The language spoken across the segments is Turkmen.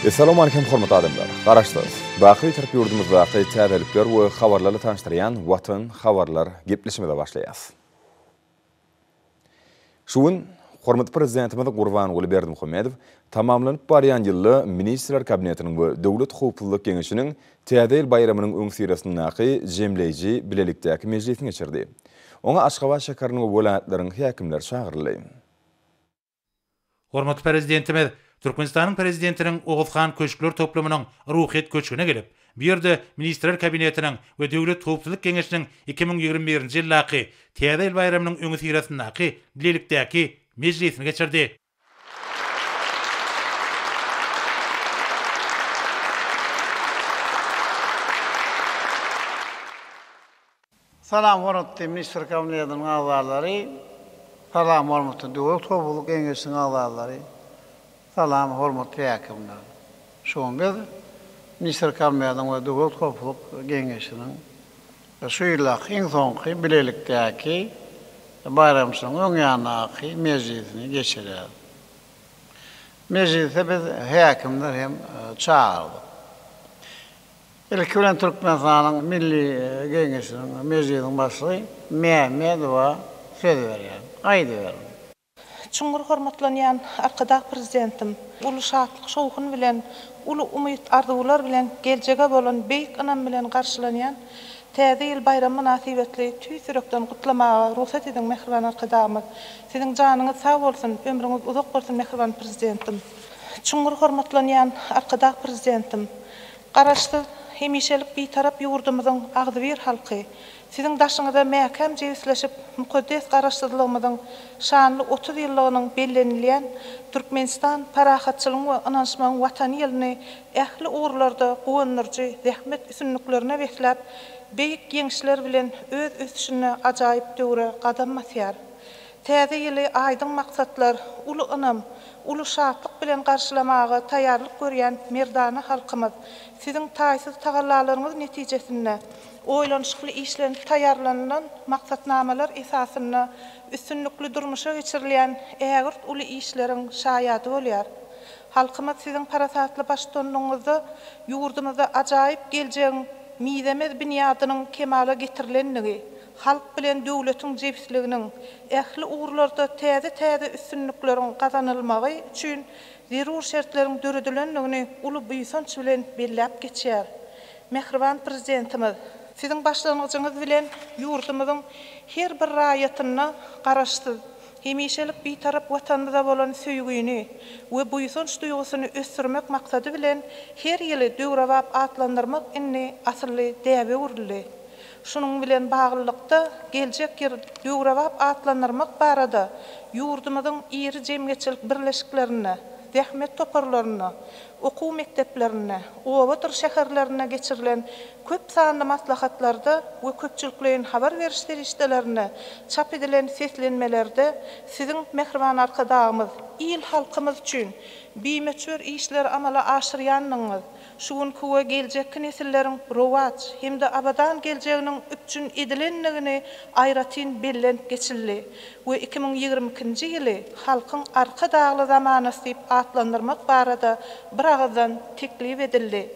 Assalamu alaikum hormatly adamlar. Garaşdınız. Baky tirip yurdumyzdaki täzelikler we habarlarly tanıştyrýan Watan habarlar gepleşmede başlaýas. Şuň hormatly prezidentimiz Gurbanuly Berdimuhammedow tamamlanyp barýan ýylly Ministrler Kabinetiniň we Döwlet Howpsuzlyk Geňeşiniň Täze ýyl bayramynyň öňsýresindäki jemleýiji bilelikdäki mejlisini geçirdi. Oňa Aşgabat şäheriniň we welaýatlaryň häkimleri çagyrly. Hormatly prezidentimiz Türkmenistanyň prezidentiniň Oguzhan Köşkler toplamynyň ruhyet köçüne gelip, bu ýerde Ministrler Kabinetiniň we Döwlet Howpsuzlyk Geňeşiniň 2021-nji ýylaky Täze ýyl bayramynyň öňsýresindäki bilelikdäki mejlisini geçirdi. Salam hormatly Ministrler Kabinetiniň agzalary, salam hormatly Döwlet Howpsuzlyk Geňeşiniň agzalary. Salam hormatly häkimler. Şoň biz Ministrler Kabinetiniň we Döwlet Howpsuzlyk Geňeşiniň şu ýylaky iň soňky bilelikdäki bayramçylyň öňýanaky mejlisini geçirýär. Mejlise biz häkimler hem çağırdyk. Ilki bilen Türkmenistanyň Milli Geňeşiniň mejlisiniň başlygy Mehmedowa söz berýär. Aýdy berýär. Çuňgur hormatlanýan arkadak prezidentim, uly şatlyk şowkun bilen, uly umyt arzuwlar bilen geljege bolan beýik anam bilen garşylanýan Täze ýyl bayramy münasibetli tüýsürekden gutlamaga ruhsat ediň mehriban arkadagymyz. Siziň janyňyz sag bolsun, ömrüňiz uzak bolsun mehriban prezidentim. Çuňgur hormatlanýan arkadak prezidentim, garaşdy hemişelik bir tarap ýurdumyzyň agdyr halky, siziň daşyňyza mäkem jewsleşip mukaddes garaşdyrlygymyzyň şanly 30 ýyllygynyň bellenilýän Türkmenistan parahatçylygyň we ynançmagyň watany ýylyny ähli uğurlarda gowunurjy zähmet üstünliklerine beklap, beýik gençler bilen öz ösüşine ajaýyp döwre gadam basýar. Täze ýyly aýdyň maksatlar, uly ynam, uly şatlyk bilen garşylamaga taýýarlyk görýän merdana halkymyz, siziň taýsyz tagallalaryňyz netijesinde oýlanşykly işlenip taýýarlanan maksatnamalar esasyna üstünlikli durmuşa geçirilýän ägirt uly işleriň şaýady bolýar. Halkymyz siziň parasatly başdanlygyňyzda ýurdumyzda ajaýyp geljegiň miýdemiz binýadynyň kemala getirilenligi, halk bilen döwletiň jebsliginiň ähli uğurlarda täze üstünlikleriň gazanylmagy üçin zerur şertleriň döredilenligini uly buýsanç bilen belläp geçýär. Mehriban prezidentimiz, siziň başlangyjyňyz bilen ýurdumyzyň her bir raýatyna garaşdy. Hemişelik bir tarap watanymyza bolan söýgüni we buýsanç duýgusyny ösdürmek maksady bilen her ýyly döwrewap atlandyrmak inni asly däbe urildi. Şunun bilen baglylykda geljek ýyl döwrewap atlandyrmak barada ýurdumyzyň iri jemgyýetçilik birleşiklerini, zähmet toparlaryny, okuw mekdeplerini, owatyr şäherlerine geçirilen köp sanly maslahatlarda we köpçüliklerin habar berişleri işlerini çap edilen seslenmelerde siziň mehriban arkadagymyz, il halkymyz üçin bimeçwer işler amala aşyrýanyňyz, şuňky we geljek nesilleriň rowat hemde abadan geljeginiň üçin edilenligini aýratyn bellenip geçildi we 2022-nji ýyly halkyň arkadagly zamanasy diýip atlandyrmak barada bir agzdan teklip edildi.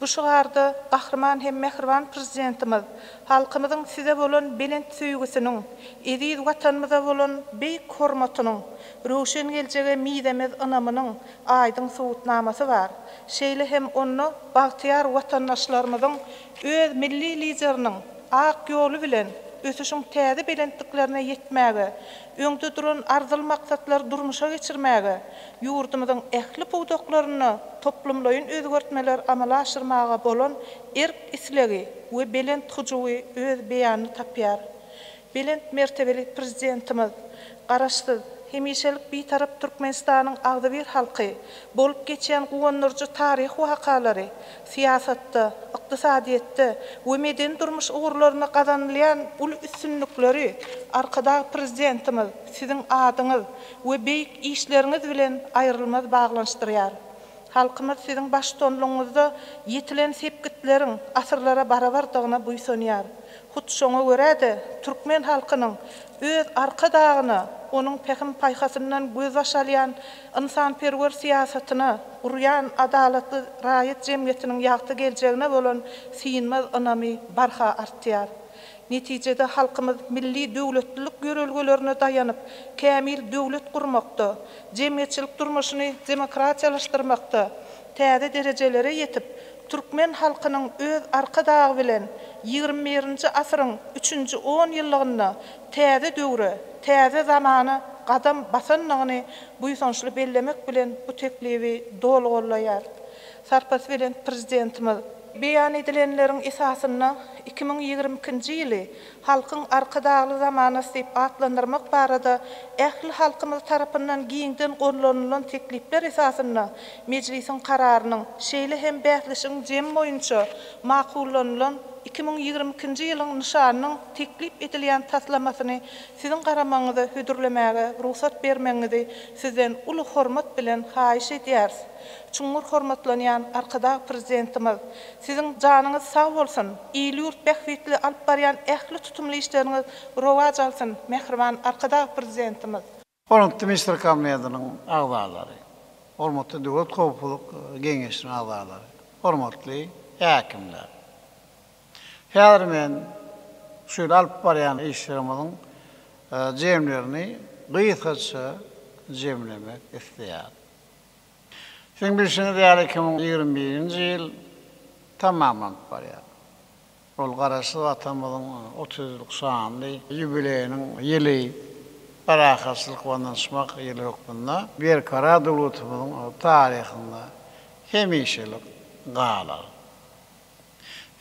Bu şugarda gahrman hem mehriban prezidentimiz halkymyzyň size bolan belent söýgüsiniň, eziz watanymyza bolan beýik hormatynyň, roşen geljege miýdemiz ynamynyň aýdyň sowutnamasy bar. Şeýle hem onu bagtyar watandaşlarymyzyň öz milli lideriniň ak ýolu bilen ösüşüň täze belentliklerine ýetmäge, öňde duran arzyl maksatlar durmuşa geçirmäge, ýurdumyzyň ähli powdoklaryny toplumlaýyn özgertmeler amala aşyrmaga bolan erk islegi we belent hujuwy öz beýany tapýar. Belent mertebeli prezidentimiz garaşdy hemişelik bir tarap Türkmenistanyň agdyr halky bolup geçen gowunurjy taryh wakalary, siýasatda, ykdysadyetde we meden durmuş uğurlaryna gazanylýan ul üstünlikleri arkada prezidentimiz siziň adyňyz we beýik işleriňiz bilen aýrylmaz baglanşdyrýar. halkymyz siziň baştonluğunuzda yetilen sepkitlerin asırlara barabardığına buýsanýar. Hut şoňa görä-de türkmen halkynyň öz arka dagyny, onuň pehim paýhasyndan göz aşalýan insanperwer siýasatyna, urýan adalatly raýat jemgyýetiniň ýagty geljegine bolan syňmaz ynamy barha artýar. Netijede halkymyz milli döwletlilik görelgelerine dayanıp kämil döwlet gurmakda, jemgyýetçilik durmuşyny demokratiýalaşdyrmakda täze derejelere ýetip, türkmen halkynyň öz arka dagy bilen 21-nji asyryň 3-nji 10 ýyllygyna täze döwre, täze zamany gadam basanlygyny buýsançly bellemek bilen bu teklibi dolgulaýar. Sarpas bilen prezidentimiz beýan edilenleriň esasyna 2022-nji ýyly halkyň arka dagly zamana diýip atlandyrmak barada ähli halkymyz tarapyndan giňden gollanylan teklipler esasyna mejlisiň kararynyň şeýle hem bählişiň jem boýunça makullanylan 2022-nji ýylyň nişanynyň teklip edilýän taslamasyny siziň garamaňyza hödürlemäge ruhsat bermeňizi sizden uly hormat bilen haýyş edýäris. Çuňur hormatlanýan arkada prezidentimiz, siziň janyňyz sag bolsun, ýyly ýurt bähwetli alyp barýan ähli tutumly işleriňiz rowaj alsyn, mehriban arkada prezidentimiz. Hormatly minister kabinetining agzalary, hormatly döwlet gowpuluk geňeşiniň agzalary, hormatly häkimler. Häzir men şu alyp barýan işlerimiň jemlerini gysgaça jemlemek isleýär. Sen bilşiniz ýaly 2021-nji ýyl tamamlanıp barýar. Ol garaşy watanymyzyň 30-lyk şanly ýübileyiniň ýyly, barahaçylyk we danışmak ýyly hukmunda bir kara döwletimiziň taryhynda hemişelik galar.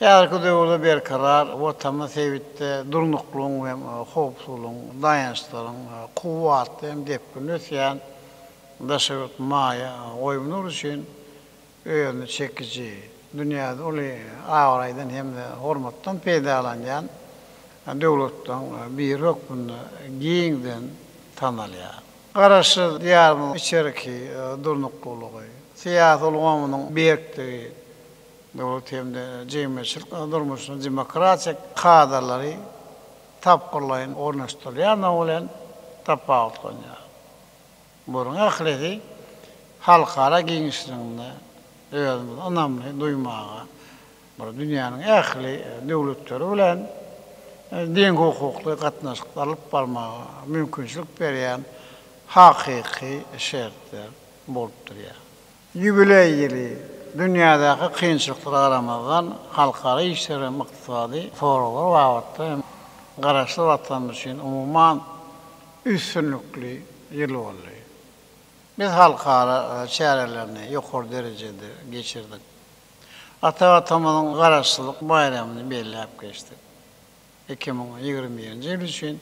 Ýa-da döwlet bir karar watanymyz sebitde durnuklugyň we howpsuzlygyň, dayançlaryň kuwatly hem depkin ötýän daşaryp maýa oýunlar üçin öýüni çekici, dünýäde uly aýraýdan hem de hormatdan peýdalanýan döwletden bir hukmunda giňden tanalýar. Garaşy diýärmiň içeriki durnuklugy, siýasat ulgamynyň berkligi, döwlet hem de jemgyýetçilik durmuşynyň demokratiýa kadralary tapgyrlaýan ornaşdyrýan bilen tapawutlanýar. Burun ahleti halkara giňişliginde özümiz anamly duýmaga, bir dünýäniň ähli döwletleri bilen deň hukukly gatnaşyk alyp barmaga mümkinçilik berýän hakyky şertler bolup durýar. Ýübiley ýyly dünýädäki kynçylyklara garamazdan halkara işleri ykdysady foralar wagtda garaşly watan üçin umumyň üstünlikli ýyl boldy. Biz halkara çärelerini ýokary derejede geçirdik. Ata-atamyzyň garaşlyk bayramyny belläp geçdik. 2021-nji ýyl üçin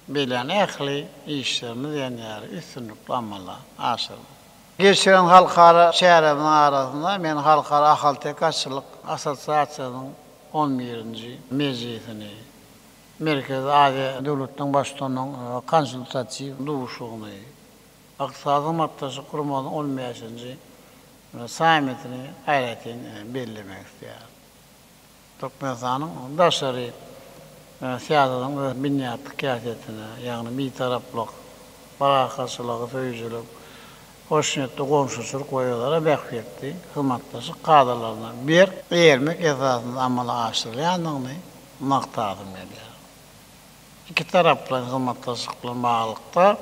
beýlen ähli işlerini ýa-ni üstünlikli amalar aşyrdy. Geçiren halkara çärelerin arasynda men halkara ahaltekaçylyk assosiasiýasynyň 11-nji mejlisini, Merkezi Aziýa döwletiniň başçylygynyň konsultasiýa duşugyny, Iqtisadi Matdaşlyk Guramagynyň 15-nji sammitini aýratyn bellemek isleýär. Türkmenistanyň daşary siýasatynyň binýatly käsiyetine, ýagny bir taraplyk, barahaçylyk, söýüjülük, hoşnutly gomşuçylyk goýulara bähwetli hyzmatdaşlyk kadralaryna bir bermek esasynda amala aşyrylýanyny maktadym edýär. İki taraply hyzmatdaşlyk bilen baglykda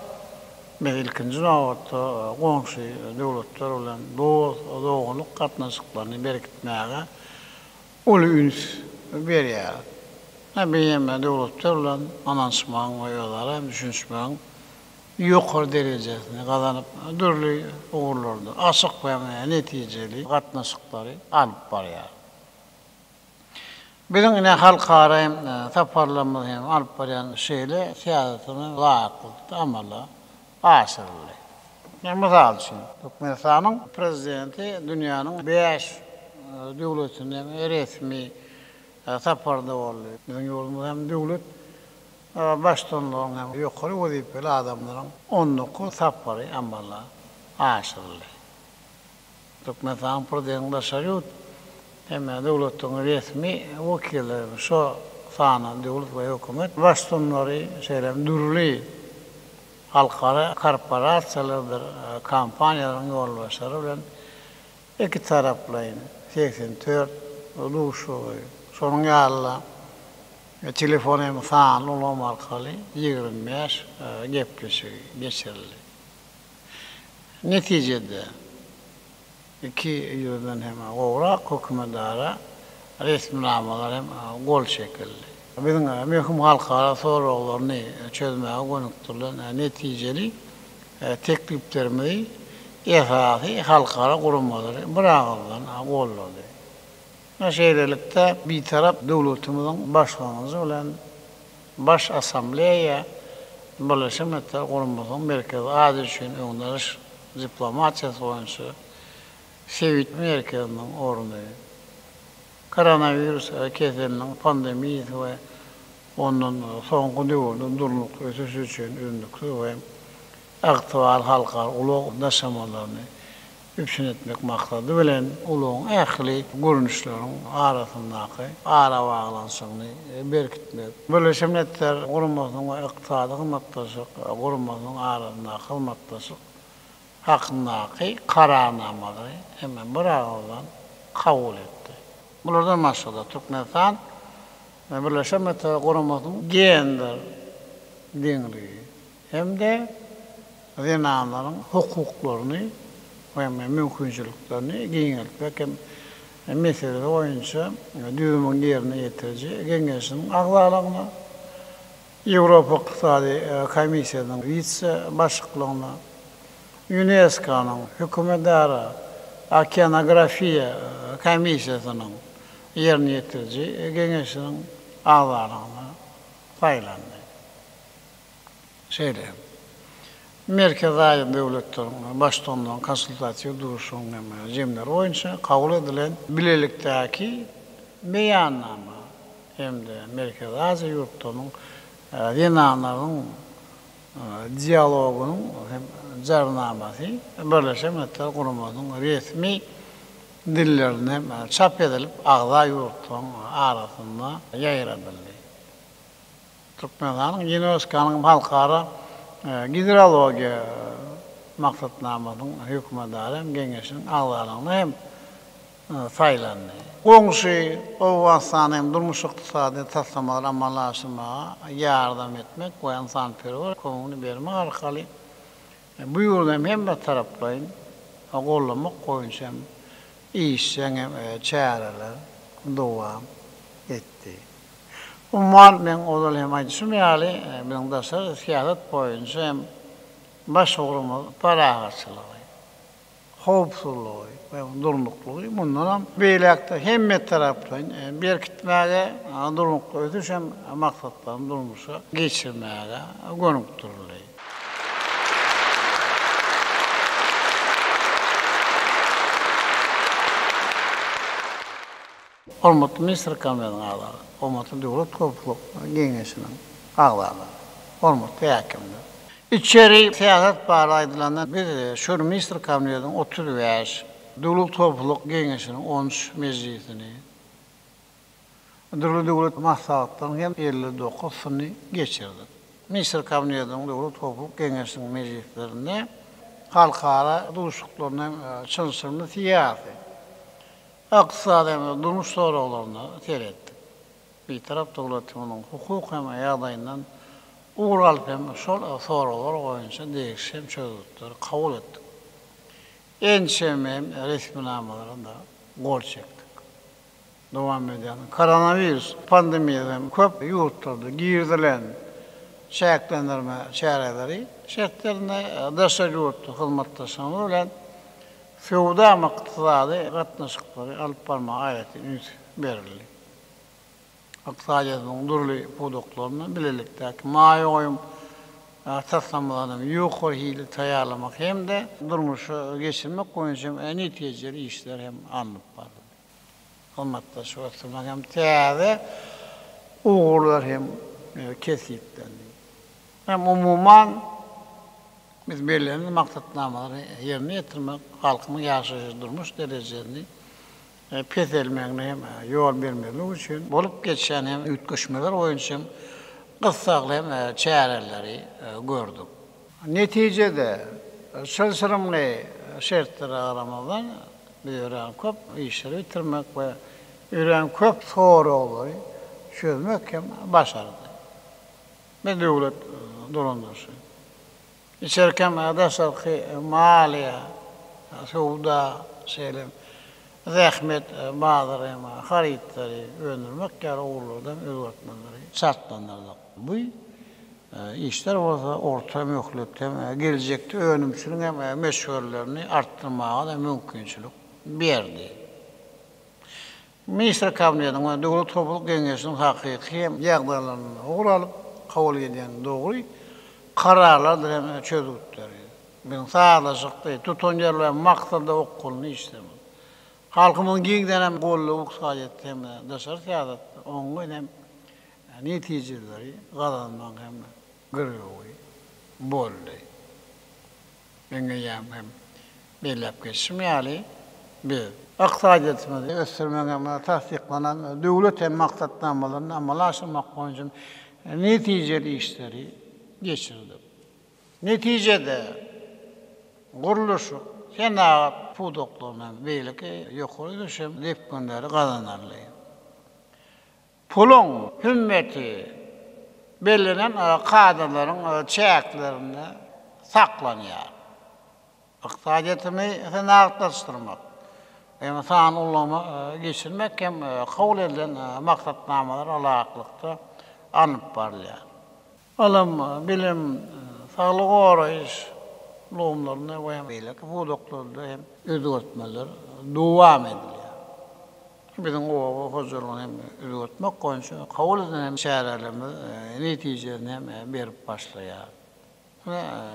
men ilkinji nowatda gomşy döwletler bilen doganlyk gatnaşyklaryny berkitmäge uly üns berýär. Beýem döwletler bilen ananşmaň goýulara düşünşmäň ýokary derejesine gazanyp dürli ogurlarda aşyk we netijeli gatnaşyklary alyp barýar. Biziň ine halkara taparlamy hem alyp barýan şeýle siýasatyny laýykly amala aşyrly. Misal üçin, Türkmenistanyň prezidenti dünýäniň 5 döwletine resmi taparda boldy. Biziň ýolumyz hem döwlet başdanlygyň hem ýokary wezipeli adamlaryň 19 tapary amala aşyrly. Türkmenistan prezidenti Şariyut hem devletin resmi vekilleri şu sanan devlet ve hükümet baştonları şeylem duruli halkara korporatsiyalardır kampanyaların yol başları bilen iki taraflayın 84 oluşu sonun yalla telefonum falan olam arkalı 25 gepleşi geçirildi. Neticede iki yıldan hem oğra hükümetara resmi namalar hem gol şekilli. Bizim mühim halkara sorularını çözmeye konukturulan neticeli tekliflerimi esası halkara kurumları bırakılan golladı. Şeylerlikte bir taraf devletimizin başkanımızı olan baş asambleye Birleşmiş Milletler Kurumumuzun merkezi adil için öndürüş diplomatiyası oyuncu Sevit merkezinin orunu koronavirüs keselinin pandemisi ve onun son dövrünün durluk ötesi için ürünlüklü ve aktual halkar ulu daşamalarını üpsün etmek maksadı bilen uluğun ehli görünüşlerin arasındaki ara bağlansını berkitmek. Birleşmiş Milletler Kurumumuzun ve iktisadi hizmetdaşlık kurumumuzun arasındaki hizmetdaşlık hakkındaki kararnamaları hemen bırakılan kabul etti. Bunlardan maksada Türkmenistan ve Birleşmiş Milletler Kurumumuzun gender denliği hem de zinanların hukuklarını ve mümkünçülüklerini giyinilmek hem meseleleri oyunca düğümün yerine getirici gençlerin ağlarlarına Avrupa İktisadi Komisyası'nın vice başlıklığına UNESCO'nun hükümetleri Okeanografiya Komisyası'nın yerine getirici gençlerin ağlarlarına paylandı. Merkez ait devletlerin baştondan konsultasiya duruşunun cemleri oyunca kabul edilen bilelikteki beyannama hem de Merkez Asya yurtlarının zinanların diyalogunun hem carnaması Birleşmiş Milletler Kurumu'nun resmi dillerine çap edilip ağza yurtların arasında yayıldı. Türkmenistan'ın UNESCO'nun halkara hidrologiya maksatnamasının hükümetleri hem gençlerin ağlarlarına hem saylandı. Komşu Afganistan hem durmuş iktisadi taslamalar amallaşmaya yardım etmek ve insanperver komunu vermek arkalı buyurdum hem de taraflayın kollamak koyunca hem işten hem çareler devam etti. Umman ben odal hem ayçım yali ben dasar siyaset boyunca hem başvurumuz para harçlığı, hopsuzluğu ve durmukluğu bundan beylekte hem taraftan berkitmeye durmukluğu ötüş hem maksatlarını durmuşa geçirmeye konukturuluyor. Hormatly Minister Kabineti'nin ağları, hormatly Devlet Topluluk Kengesinin ağları, hormatly hakimler. İçeri siyaset bağlı aydınlanan bir şu Minister Kabineti'nin 35, Devlet Topluluk Kengesinin 13 meclisini, devlet maslahatlarının hem 59'unu geçirdi. Minister Kabineti'nin Devlet Topluluk Kengesinin meclislerinde halkara duruşuklarının çalışırını siyasi. Aksadem durmuş sorularını seyrettik. Bir taraf devletimin hukuk hem adayından uğralıp hem sorular oyunca değişim çözüldükleri kabul ettik. En sevmeyim resmi namalarında gol çektik. Devam eden koronavirüs pandemiyeden köp yurtlarda girdilen şeklendirme çareleri şeklerine dışa yurtlu hizmetdaşlarına olan feodal iktisadi katnaşıkları alıp barma ayetini verildi. İktisadiyatının durulu podoklarını bilelikteki maya oyun taslamalarını yukarı hili tayarlamak hem de durmuşu geçirmek boyunca neticeli işler hem anlıp vardı. Hizmetdaşı ötürmek hem teyade uğurlar hem kesitlendi. Hem umuman Biz belirlenen maksatnamaları yerine getirmek, halkın yaşayıcı durmuş derecesini petelmekine hem yol vermemek için bolup geçen hem ütköşmeler oyuncu kıssaklı hem çareleri gördük. Neticede sılsırımlı şartları aramadan bir öğren köp işleri bitirmek ve öğren köp soru olayı çözmek hem başardı. Ve devlet durumdası. İçerken dasarki maliye, suda, selim, zahmet, bazıları, haritleri öndürmek, yani oğullardan öğretmenleri şartlandırdık. Bu işler orta mühletте, gelecekte önümsünün hem meşgullerini arttırmaya da mümkünçülük verdi. Minister Kabineti'nin Devlet Topluluk Kengesinin hakiki yağdalarını uğralıp kabul eden doğru kararlardır hem çözüktleri. Ben sağlaşık tutuncalı maksadı okulunu istemem. Halkımın giyden hem kolluk saadeti hem dışarı siyaseti onun hem neticeleri kazanmak hem görüyor, boldu. Ben hem belirlep geçim yani bir aksadiyetimizi göstermek hem tasdiklanan devlet hem maksatnamalarını amalaştırmak için neticeli işleri geçirdik. Neticede kuruluşu Senat pudokluğundan beylik yukarı düşüm depkünleri kazanarlı. Pulun hümmeti belirlenen kadrların çeyaklarını saklanıyor. İktisadiyetimi senatlaştırmak, hem sağın ulama geçirmek hem kabul edilen maksatnamalar alaklıkta anıp varlıyor. Alım, bilim, sağlık uğrayış lomlarına ve beylik bu doktorda hem özgürtmeler devam ediliyor. Bizim o huzurluğunu hem özgürtmek konuşuyor. Kabul edilen hem çarelerimiz neticelerini hem verip başlıyor.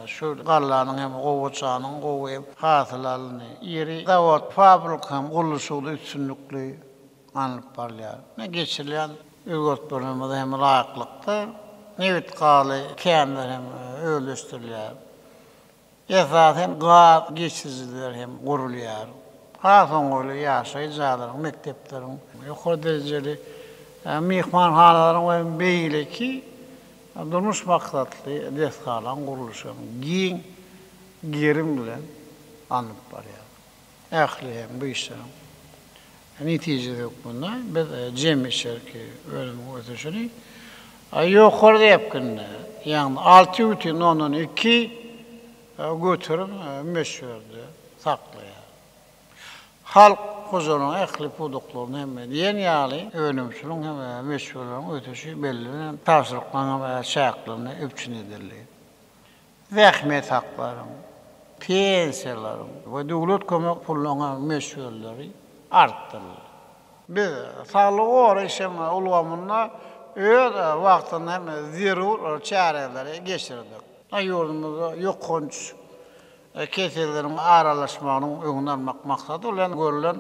Şu karlarının hem kovuçağının kovu hasılarını yeri davat fabrika hem kuruluşu üstünlüklü anıp varlıyor. Ne geçirilen özgürtmelerimiz hem layıklıkta nevit kalı kendileri hem öylüştürülüyor. Esasen gaz geçiriciler hem kuruluyor. Hasan öyle yaşayıcıların, mekteplerin, yukarı dereceli mihmanhanelerin ve beyleki durmuş maksatlı deskalan kuruluşun giyin, gerim bilen anıp var yani. Ehli hem bu işlerin. Neticede yok bunlar. Biz cem şerki ölümü ötüşünü yukarıda yapkınlar. Yani 6,2 götürüp meşhurdu, saklıyor. Halk huzurunun ehli pudukluğunu hem diyen yağlı ölümsünün hem meşhurluğun ötüşü belirlenen tavsırlıklarına ve şayaklarına öpçün edildi. Zahmet hakların, pensiyaların ve devlet kömek pulluğuna meşhurları arttırıldı. Biz sağlığı uğraşım ulgamında öyle vaktinde hem zirur çareleri geçirdik. Yurdumuzda yok konç kesillerin aralaşmanın öğünlenmek maksadı olan görülen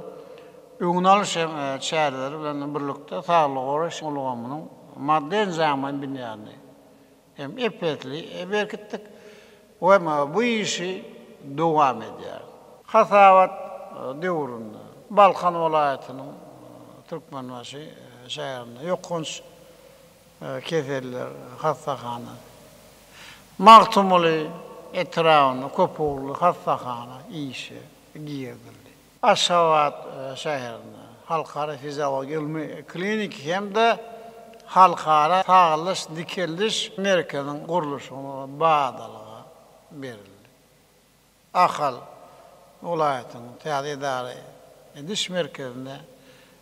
öğünalış çareleri ile birlikte sağlık uğraş ulgamının madden zaman binyanı hem epetli berkittik ve bu işi devam ediyor. Hasavat devrinde Balkan vilayetinin Türkmenbaşı şehrinde yok konç keseller hastahane Maktumuli etrafında Köpüğlü hastahane işi girdildi. Aşavat şehrinde halkara fizyoloji ilmi klinik hem de halkara sağlış dikiliş merkezinin kuruluşuna bağdalığa verildi. Akal vilayetinin teadi idare ediş merkezinde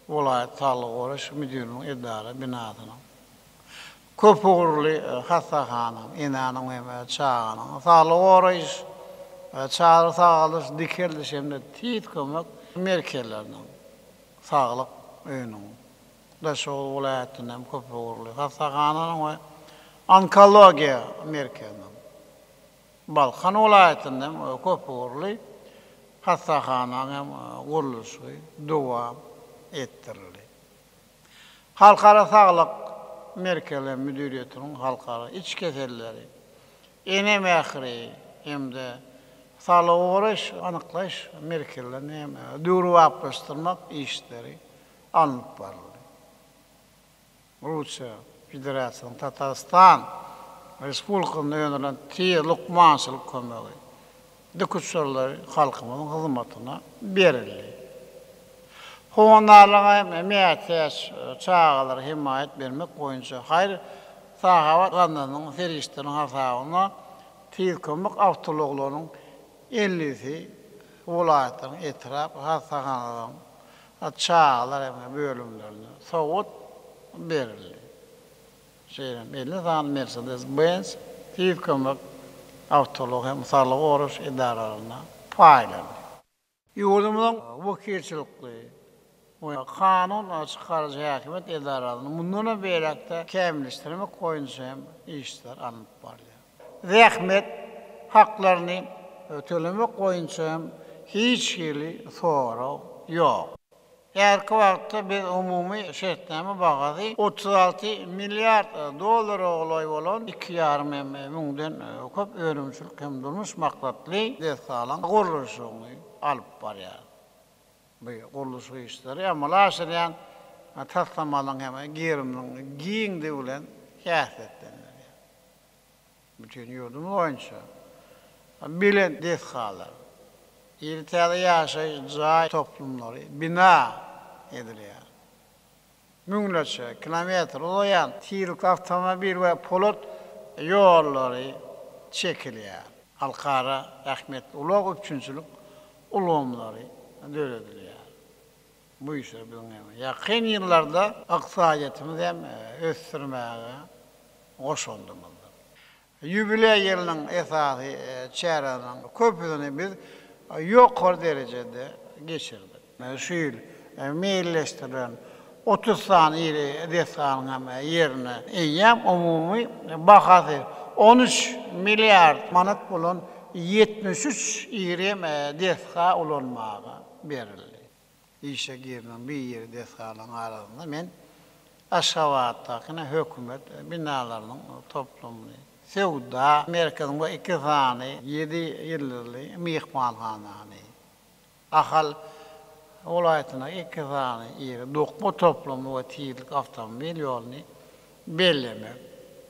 vilayet sağlık uğraş müdürünün idare binasının Köpüğlü hastahanın, inanın ve çağının, sağlık uğrayış, çağrı sağlış, dikiliş hem de tiyit kömek merkezlerinin sağlık önünün. Daşoğlu vilayetinden Köpüğlü hastahanın ve onkologiya merkezinin. Balkan vilayetinden Köpüğlü hastahanın kuruluşu devam ettirildi. Halkara sağlık Merkez Müdüriyeti'nin halkara iç keselleri, enem ahiri, hem de sağlığa uğraş, anıklaş, Merkel'den hem duru yapıştırmak işleri alınıp varlı. Rusya Federasyonu, Tatarstan Respublikasının önerilen Lukmançılık kömegi düküçörleri halkımızın hizmetine verildi. Honarlığa emniyet çağaları himayet vermek boyunca hayır sahavat kanunun serişlerinin hasabına tiyil kömek avtologlarının 50'si vilayetlerin etraf hastahanelerin çağalar bölümlerine soğut verildi. Belli zaman Mercedes-Benz tiyil kömek avtolog hem sağlık oruç idarelerine paylandı. Yurdumuzun vakilçilikli, kanun çıkarıcı hükümet idarelerinin bundan beylekte kemleştirmek koyunca hem işler anıp varlıyor. Zahmet haklarını ötelemek koyunca hem hiç yeri soru yok. Erki vaqtda biz umumi şertname bagady 36 milyar dolar olay bolan 2,5 müňden köp örümçülük hem durmuş maksatly desalan guruluşyny alyp barýar. Bu guruluş işleri amalaşýan taslamalan hem girimliň giýiňdi bilen häsiýetlenýär. Bütün ýurdum oýunça bilen desalar. İrtiada yaşayacak toplumları bina ediliyor. Müngleçe, kilometre olayan tirik avtomobil ve polat yolları çekiliyor. Halkara, rahmetli ulak üçüncülük ulumları dörediliyor. Bu işler bizim yakın yıllarda aksayetimiz hem östürmeye koşundumuzdur. Jubiley yılının esası çeyreğinin köpüdünü biz yukarı derecede geçirdik. Şu yıl meyilleştirilen 30 tane iri desanın yerine eyyem umumi bakası 13 milyar manat bulun 73 iri desa olunmağa verildi. İşe girilen bir iri desanın arasında men aşağıdakine hükümet binalarının toplumunu Sevda, Amerika'nın bu 2 tane 7 yıllık mihmanhanani. Ahal olayetine 2 tane yeri dokma toplumu ve tiyilik avtomobil yolunu bellemek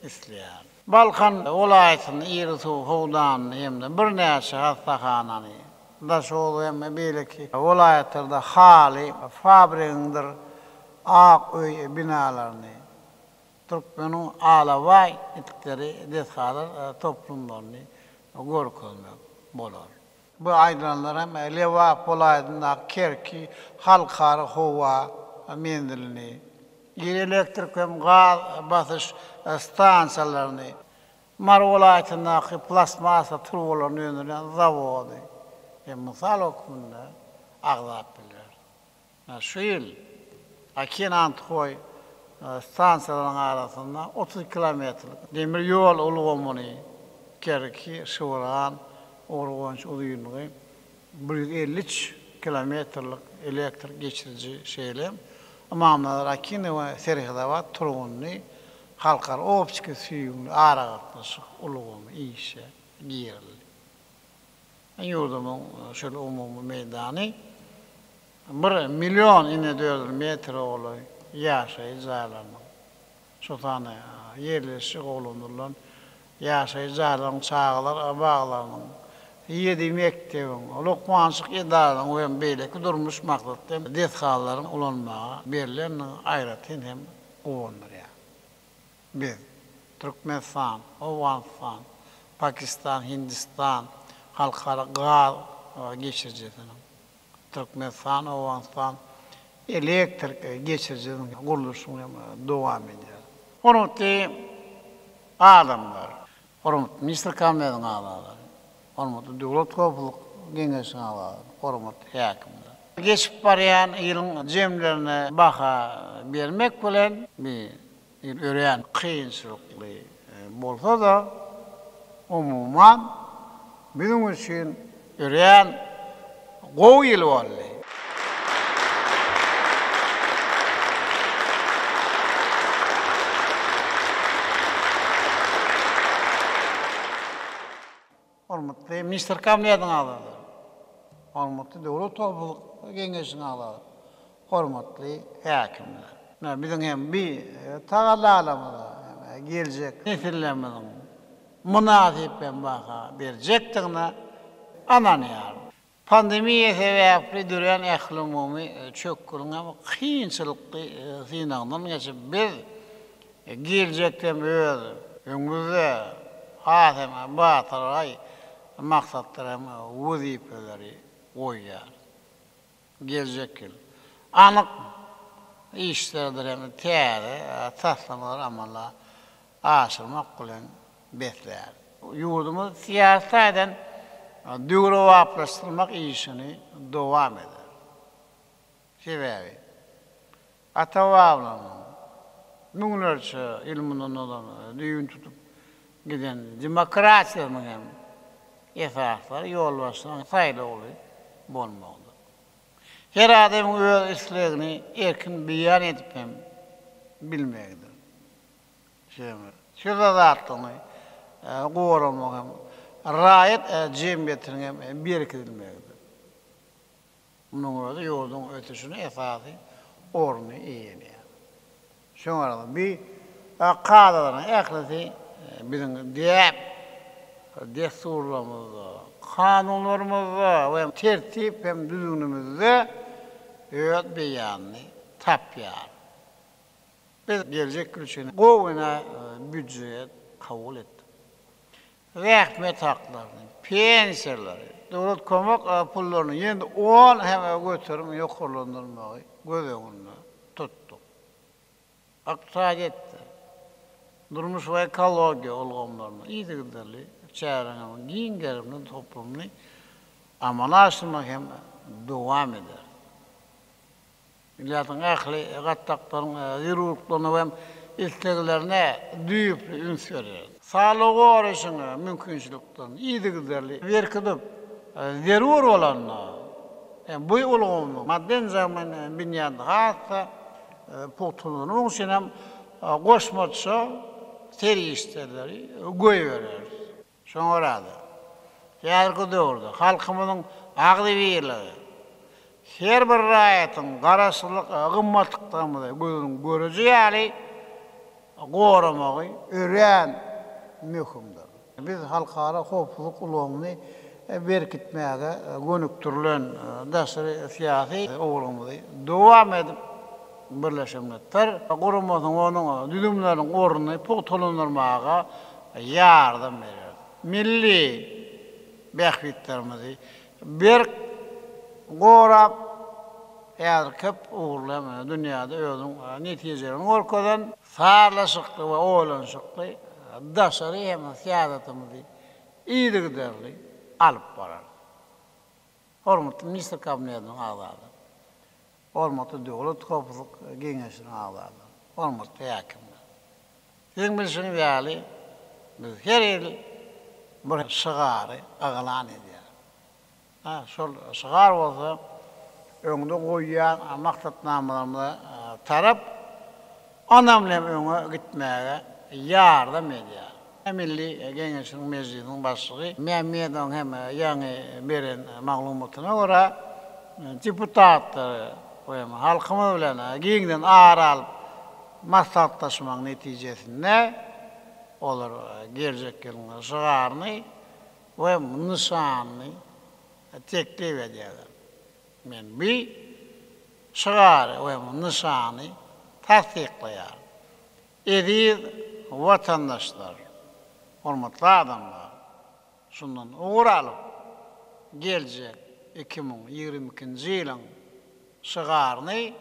isteyen. Balkan olayetinin yeri soğudan hem de bir neçe hastahanani. Da şoğlu hem belki olayetlerde hali fabrikindir ağ binalarını Türkmen'in alavay ettikleri desalar toplumlarını görkülmek bolar. Bu aydınlar hem leva polayında kerki halkar hova mendilini, elektrik hem gaz basış stansiyalarını, Marvolayetindaki plasmasa turbolarını yönelen zavodu. Misal okumunda ağzap bilir. Şu yıl Akin Antkoy stansiyaların arasında 30 kilometrelik demir yol uluğumunu kerki şıvıran orğunç uluyunluğu 153 kilometrelik elektrik geçirici şeyle amamlar Akin ve Serihdavat turğununu halkar opçiki suyunu ağırgatmışık uluğumu işe giyerildi. Yurdumun şöyle umumi meydanı 1 milyon 400 metre oluyor. Yaşayacağlarının, şu tane yerleşik olunurlan, yaşayacağlarının çağlar, bağlarının, 7 mektebin, Lukmançlık idarenin ve beyleki durmuş maksatlı dethalların olanmağa verilen ayratin hem kuvundur ya. Biz, Türkmenistan, Afganistan, Pakistan, Hindistan, halkara gaz geçireceğinin, Türkmenistan, Afganistan, elektrik geçiricinin kuruluşuna devam ediyor. Hormatly adamlar, hormatly Minister Kabinetinin ağaları, hormatly Döwlet Köpçülük Geňeşiniň ağaları, hormatly häkimler. Geçip barýan ýylyň jemlerine baha bermek bilen bir ören kynçylykly bolsa da umumyň bizim üçin ören gowy ýyl boldy. Hormatly Minister Kabineti'nin ağladı. Hormatly Dowlat Topuluk Geňeşiniň ağladı. Hormatly häkimler. Bizim hem bir tagalalamada gelecek nesillerimiz münasip ben baka berjekdigine ananyar. Pandemiýa sebäpli duran ählumumy çökkürüňe kynçylykly synagdan geçip biz gelecekden öz öňümizde hasem batyray maksatlarym wazipeleri goýýar. Gelecek yıl anyk işlerdir hem täze taslamalar amalla aşyrmak bilen betler. Ýurdumyz siýasaten döwrewaplaşdyrmak işini dowam eder. Sebäbi ata-baba müňlerçe ilminden olan düýün tutup giden demokratiýanyň hem esasları ýol başlanan saýlawy bolmagdy. Her adamyň öz islegini erkin beýan edip hem bilmegdir. Şu zatlaryny goramak hem raýat jemgyýetiniň hem berkidilmegdir. Munyň özü ýoldyň ötüşine esasy orny eýenýär. Şoňa bir qadalaryň ählisi biziň desturlarymyzda, kanunlarymyzda we tertip hem düzgünümizde öz beýanyny tapýar. Biz gelecek üçün gowuna büdjet kabul etdik. Rahmet haklarını, pensiýalary, dowlat kömek pullaryny ýendi 10 hem götürüp ýokurlandyrmagy göz öňünde tuttuk. Aksaýetdi. Durmuş we ekologiýa olgamlaryny ýygydyly çäreňiň giňgerini toplumy amanaşdyrmak hem dowam eder. Millatyň ähli gattaklaryň ýeruruklarına hem isteklerine düýüpli üns berer. Sağlygy öreşiňe mümkinçiliklerini ýygydyly berkidip zerur bolanna bu ulgamly madden zaman binýanda hatda potuluny oňşen hem goşmaça seri işlerleri goý berer. Şoňrady. Ýargy döwürde halkymyzyň agdybyligi her bir raýatyň garaşylyk gymmatlykdamyda gözüň görüji ýaly goramagy ören möhümdir. Biz halkara hopuluk ulgamly berkitmäge gönüktirilen daşary siýasy owrumyzy dowam edip birleşimler guramasyň onuň düzümleriň orny pogtolandyrmaga ýardam berer. Milli bähwitlerimizi bir gorap ýarkyp uğurlama dünýäde özüň netijelerini gorkadan sarlaşykly we oýlanşykly daşary hem siýasatymyzy ýygydyly alyp barar. Hormatly Minister Kabinetining agzady, hormatly Dowlat Topuluk Geňeşiniň agzady, hormatly häkimler. Siziň bilşiňiz ýaly biz her ýyl bir şygary aglan edýär. Şol şygar bolsa öňde goýýan maksatnamalarymyza tarap anamlem öňe gitmäge ýardam edýär. Milli Geňeşiniň mejlisiniň başlygy Mehmetoň hem ýaňy beren maglumatyna görä deputatlar we halkymyz bilen giňden aralyp maslahatlaşmak netijesinde olar gelecek ýylyň şygaryny we nysanyny teklip edýärler. Men bir şygary we nysany tasdikleýär. Eziz vatandaşlar, hormatly adamlar, şundan ugur alyp gelecek 2022-nji ýylyň şygaryny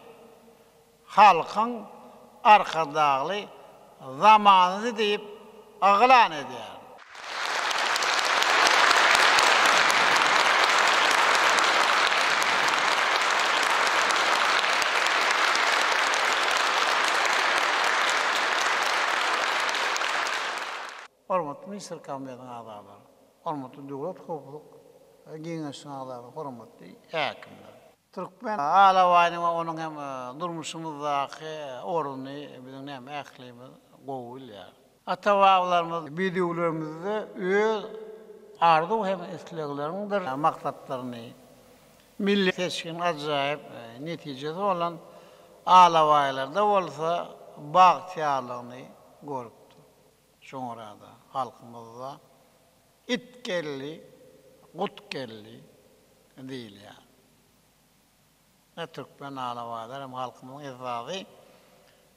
halkyň arkadagy zamanyny diýip aglan edýär. Hormatly Minister Kabinetining agzalary, hormatly Dowlat Topuluk Geňeşiniň agzalary, hormatly häkimler. Türkmen alawaýyny we onuň hem durmuşymyzdaky orny biziň hem ählimiz gowulýar. Ata-babalarymyz bidiwlerimizde öz ardu hem isleglerindir maksatlarını milli seçkin acayip neticesi olan alavaylarda olsa bağtiyarlığını görüptü. Sonra da halkımızda it kelli, gut kelli değil yani. Ne Türkmen alavaylar hem halkımızın izahı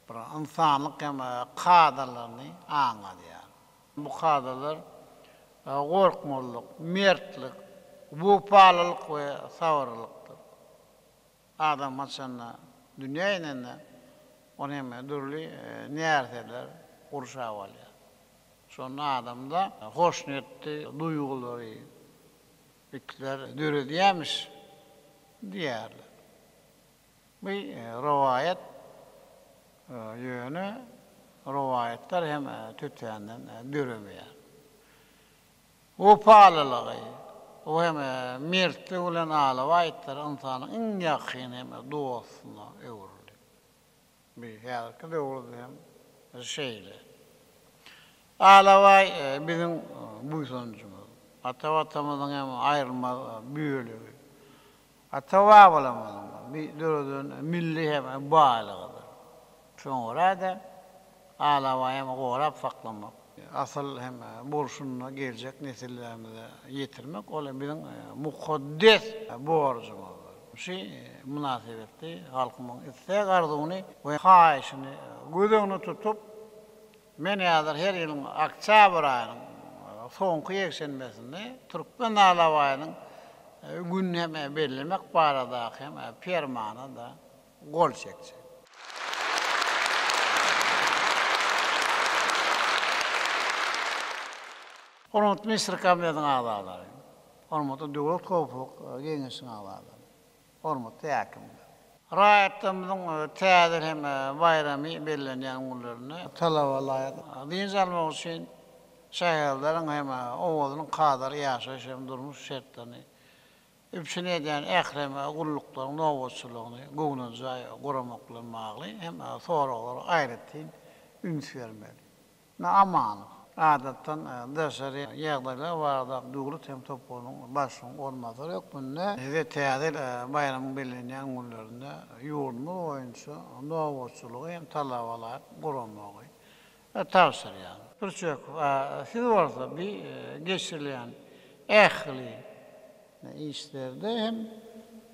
bir insanlık hem kadarlarını anladı yani. Bu kadarlar korkmazlık, mertlik, vupalılık ve savrılıktır. Adam maçanla dünyayla onu hem dürlü nerseler kurşağı var ya. Sonra adamda hoşnetli duyguları, fikirler dürüdüyemiş diğerler. Bir rivayet yönü, rivayetler hem tütüyenden dürümüyor. O pahalılığı, o hem mertli olan alavayetler insanın en yakın hem doğasına öğrülü. Bir herkese öğrülü hem şeyle. Alavay bizim bu sonucumuz. Atavatamızın hem ayrılma büyülüğü. Atavabalamızın bir dörüdün milli hem bağlığıdır. Sonra da alavay hem uğrap saklamak. Asıl hem borçuna gelecek nesillerimize yetirmek o bizim mukaddes borcumuz. Münasebetli halkımın istek arzunu ve haişini gözünü tutup men yazar her yılın Oktyabr ayının soňky ýekşenmesinde Türkmen alawaýynyň günni hem bellemek barada hem fermana da gol çekdi. Hormat Minister Kabinetiň agzalary, hormatly döwlet hukuk geňeşiň agzalary, hormatly häkimler. Raýatymyzyň täze hem bayramy bellenýän günlerini talabalar diň almak üçin şäherleriň hem owalynyň kadar ýaşaş hem durmuş şertlerini üpsüne eden ährem gulluklaryň nowatçylygyny goňunjy guramakly magly hem soraglary aýratyn üns bermeli. Aman adatdan daşary ýagdaýlar barada duglut hem topunyň başyň olmasa ýok bunne we täze bayramyň bellenýän günlerinde ýurdumy boýunça nowatçylygy hem talabalar guramagy tawsirýar. Birçok siz varsa bir geçirilen ehli işlerde hem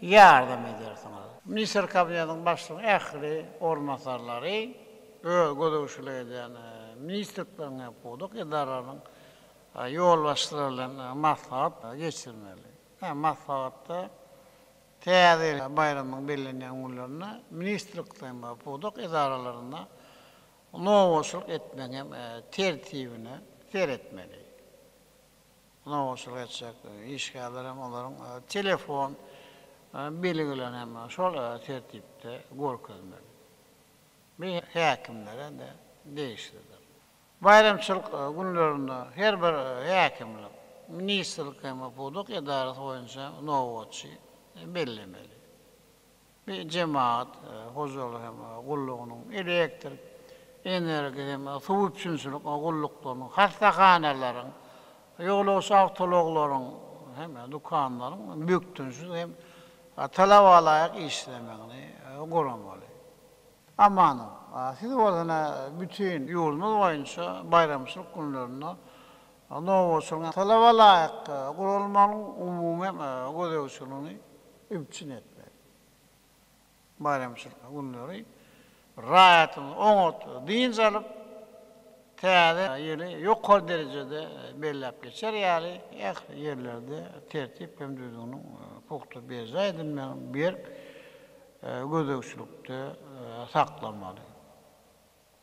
yardım edersiniz. Minister Kabineti'nin başlığı ehli ormasarları gödövüşlü eden ministerliklerin yapıyorduk, idaranın yol başlarıyla maslahat geçirmeli. Maslahatta täze bayramın bellenýän günlerine ministerlikten yapıyorduk, idaralarına nowatçylyk etmek hem tertibini seyretmeli. Nowatçylyk etsek, işgäler hem olaryň telefon bilgilerini hem şol tertipde görkezmeli. Bir häkimlere de değişdirdiler. Bayramçylyk günlerinde her bir häkimlik, ministerlik hem yapıyorduk, idarası boýunça nowatçy bellemeli. Bir cemaat, hocalyk hem gullugynyň elektrik, enerji hem suw üçinçilik gulluklarynyň, hastahanalaryň, ýoglaş awtologlaryň hem dukanlaryň büktünçi hem talabalaryk işlemegini görmeli. Aman, siz bolana bütün ýolumuz boýunça bayramçylyk günlerinde nowatçylyk talabalaryk gurulmalyň umumy gödäwçiligini üpçün etmeli. Bayramçylyk günleri raýatyny oňat diň alyp täze ýeri ýokary derejede bellep geçer ýaly ýerlerde tertip hem düzgünüň pokta beja edilmän bir gödäwçilikde saklanmaly.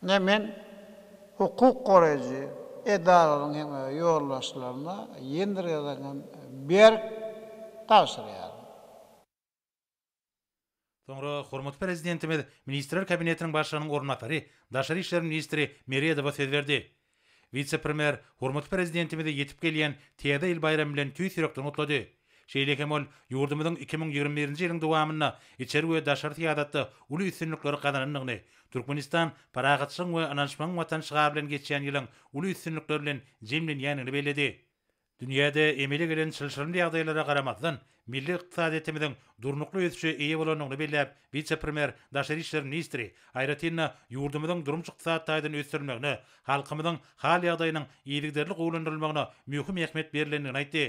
Men hukuk goraýjy edaralyň hem ýollaşlaryna ýendirýän bir tawsirýar. Sonra hormatly prezidentimiz Ministrler Kabinetiniň başlygynyň ornatary, Daşary işler ministri Meredowa söz berdi. Vice-premier hormatly prezidentimize ýetip gelýän täze ýyl bayramy bilen tüýsürekden otlady. Şeýlekem ol ýurdumyzyň 2021-nji ýylyň dowamyna içeri we daşary tiýadatda uly üstünlikleri gazananyny, Türkmenistan paragatçylyk we ananşmaň watançylygy bilen geçýän ýylyň uly üstünlikleri bilen jemlenýänini bellädi. Dünyada emeli gelen çılçırımlı ýagdaýlara garamazdan milli ykdysadyetimiziň durnukly ösüşe eýe bolanyny belläp, vice-premier Daşary işler ministri Aýratynna ýurdumyzyň durmuş ykdysadyny ösdürmegine, halkymyzyň hal ýagdaýynyň iýligderli gowlandyrylmagyna mühim ähmiýet berilendigini aýtdy.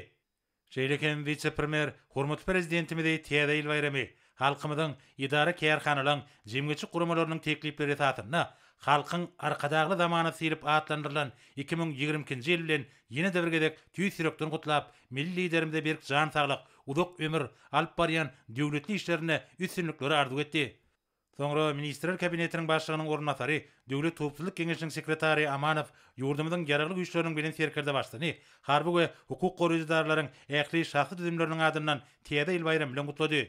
Şeýleken vice-premier hormatly prezidentimizi Täze bayramy halkymyzyň idara kärhanalaryň jemgyçi gurumalarynyň teklipleri esasyna halkyň arkadagly zamana silip atlandyrylan 2020-nji ýyl bilen ýene döwürgedek tüýsürekden gutlap milli liderimize berk jan saglyk, uzak ömür alyp barýan döwletli işlerine üstünlikleri arzu etdi. Soňra Ministrler Kabinetiniň başlygynyň ornatary, Döwlet Topçuluk Geňeşiniň sekretary Amanow ýurdumyzyň ýaragly güýçleriniň bilen serkerde başlany. Harby we hukuk goraýjylaryň ähli şahsy düzümleriniň adyndan Täze bayram bilen gutlady.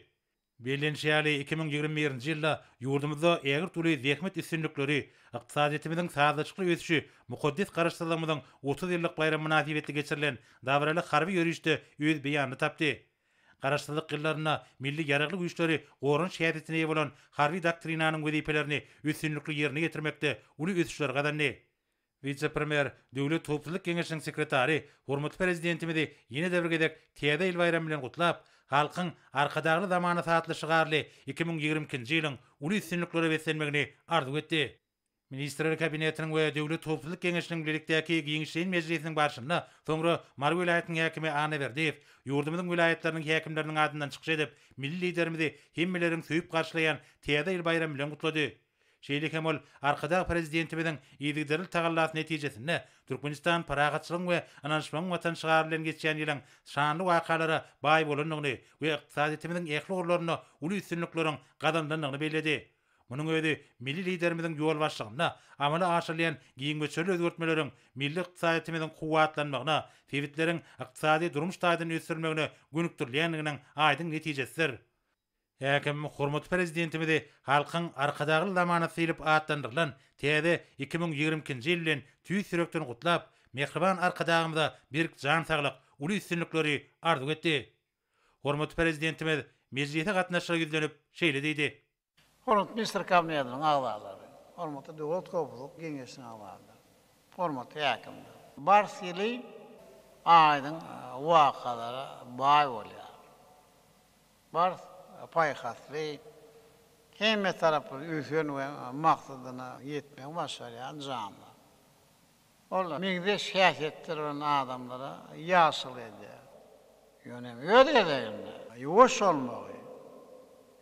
Belenşýäli 2021-nji ýylda ýurdumyzda ägir türlü zähmet üstünlikleri, ykdysadiyetimiziň sazlaşykly ösüşi, mukaddis garaşdyrlygymyzyň 30 ýyllyk bayram münasibetli geçirilen dawraly harby ýörüşde öz beýanyny tapdy. Garaşdyrlyk ýyllaryna milli ýaragly güýçleri goran şäherine bolan harby doktrinanyň wezipelerini üstünlikli ýerine getirmekde uly ösüşler gadandy. Vice-premier Döwlet Topçuluk Geňeşiniň sekretary hormatly prezidentimizi ýene döwürgedek Täze bayram bilen gutlap, halkyň arkadagly zamana satlyşy garly 2020-nji ýylyň uly üstünlikleri besenmegini arzu etdi. Ministrler Kabinetiniň we Döwlet Topçuluk Geňeşiniň birlikdäki Giňişleýin Mejlisiniň başlygyna soňra Mar vilayatynyň häkimi Ana Berdiýew ýurdumyzyň vilayatlarynyň häkimleriniň adyndan çykyş edip milli liderimizi hemmeleriň söýüp garşylaýan Täze bayram bilen gutlady. Şeýleken ol arkada prezidentimiziň iýdigderli tagallat netijesinde Türkmenistan paragatçylygyň we ananşmagyň watanşygar bilen geçýän ýylyň şanly wakalary baý bolanyny we ykdysadyetimiziň ähli gorlaryna uly üstünlikleriň gadanlandygyny bellädi. Munyň özi milli liderimiziň ýol başlygyna amala aşyrlayan giňmeçeli özgertmeleriň milli ykdysadyetimiziň kuwatlanmagyna, sewitleriň ykdysady durmuş taýdyny ösdürmegine gönükdirýändiginiň aýdyn netijesidir. Häkim hormatly prezidentimizi halkyň arkadagly zamana silip atlandyrylan Täze 2020-nji ýyl bilen tüýsürekden gutlap, mehriban arkadagymyza bir jan saglyk, uly üstünlikleri arzu etdi. Hormatly prezidentimiz mejlise gatnaşyga ýüzlenip şeýle diýdi. Hormatly Ministrler Kabinetiniň agzalary, hormatly Döwlet Topçuluk Geňeşiniň agzalary, hormatly häkimler. Barsyly aýdyň wakalary baý bolýar. Bars paýhasly hemme tarapy üýsen we maksadyna ýetmek başarýan janlar. Olar migde şäherletdiren adamlara ýaşyl edýär. Ýöne ödedäýärler. Ýuwaş bolmagy.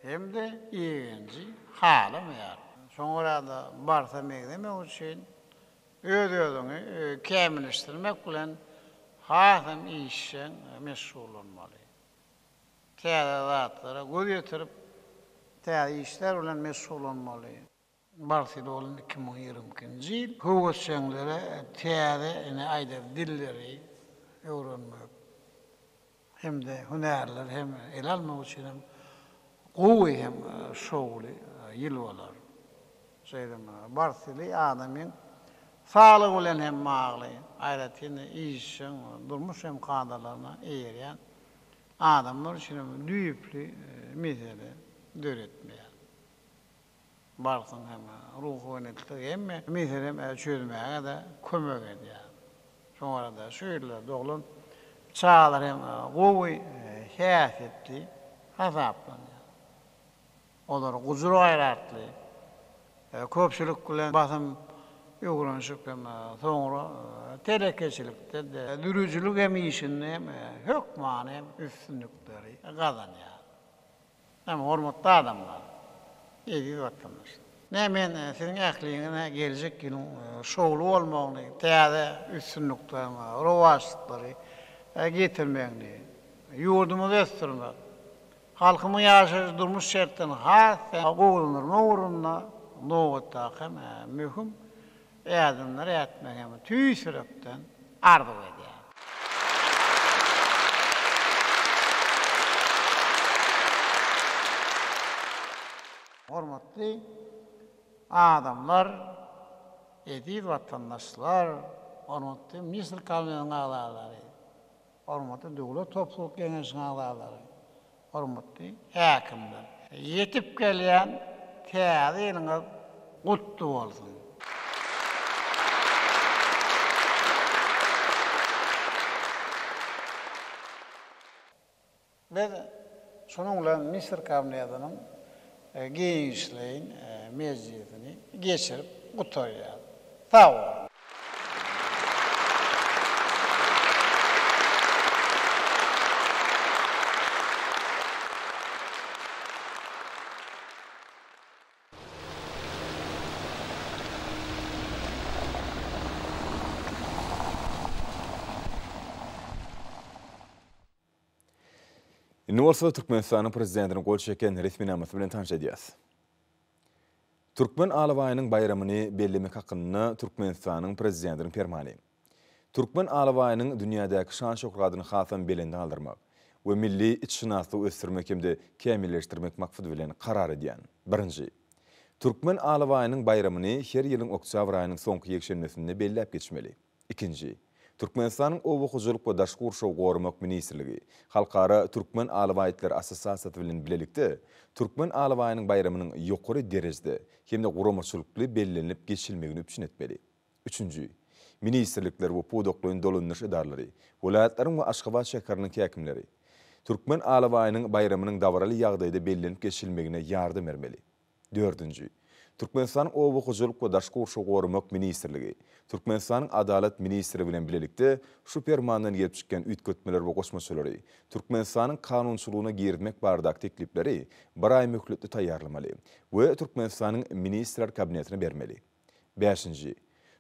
Hemde ýeňji halamyar. Şoňra da barsa megdemek üçin ödediňi kämilleşdirmek bilen hasam işen meşgul bolmaly. Täze zatlara göz ýetirip täze işler bilen meşgul bolmaly. Barcelona 2020-nji ýyl howatçylary täze ene aýda dilleri öwrenmek hemde hünärler hem el almak üçin hem gowy hem şowly ýyl bolar. Şeýdem Barcelona adamyň saglygy bilen hem magly, aýratyny işin durmuş hem kadalaryna eýerýän adamlar üçin düýpli mesele döretmeýär. Barsyň hem ruhy netlik hemme mesele çözmäge de kömek edýär. Şoňra da şeýle doglan çağlar hem gowy häsiýetli hasaplanýar. Olar guzur aýratly, köpçülik bilen basym ýogranyşyp hem soňra telekeçilikde dürüjülük hem işinde hem hökman hem üstünlikleri gazanýar. Hem hormatly adamlar, ýeňi watandaşlar. Men siziň ähliňize geljek ýylyň şowly bolmagyny, täze üstünlikleri, rowaşlyklary getirmegini, ýurdumyzy ösdürmek, halkymyň ýaşaş durmuş şertlerini has gowlanyrma ugrunda nowatda hem mühim ýardymlar etmek hem tüýsürekden arzu edýär. Hormatly adamlar, edil watandaşlar, hormatly Ministrler Kabinetiniň agzalary, hormatly Döwlet Topçuluk Geňeşiniň agzalary, hormatly häkimler. Yetip gelýän Täze ýylyňyz gutly bolsun. Ve şonunla Misir kabinetinin giyinişleyin meclisini geçirip kutuyor. Sağ ol. Nuolsa Türkmenistan'ın prezidentinin gol çeken resmi naması bilen tanış ediyaz. Türkmen Alabayının bayramını bellemek hakkında Türkmenistan'ın prezidentinin fermanı. Türkmen Alabayının dünyadaki şan şokradını hasan belende aldırmak ve milli içşinaslığı östürmek hem de kemilleştirmek maksud bilen karar ediyen. Birinci, Türkmen Alabayının bayramını her yılın oktyabr ayının sonki yekşenmesinde bellep geçmeli. İkinci, Türkmenistan'ın Ovuqujuluk ve Daşqı Urşaw Gorumak Ministrligi, Halkara Türkmen Alabayitleri Asosiasiyasy bilen bilelikde, Türkmen Alabayının bayramının ýokary derejede hem de guramaçylykly bellenip geçilmegini üpçün etmeli. Üçüncü, ministrlikler we podoklyň dolanyş edarlary, vilayatlaryň we Aşgabat şäheriniň häkimleri, Türkmen Alabayının bayramının dawraly ýagdaýda bellenip geçilmegine ýardym bermeli. Dördüncü, Türkmenistan'ın Ovuqujuluk we Daşqy Urşaw Gorumak Ministrligi, Türkmenistan'ın Adalet Ministri bilen bilelikde şu permandan gelip çykan üýtgetmeler we goşmaçylary, Türkmenistan'ın kanunçylygyna girmek bardak teklipleri bir ay möhletli taýýarlamaly we Türkmenistan'ın Ministrler Kabinetine bermeli. Beşinci,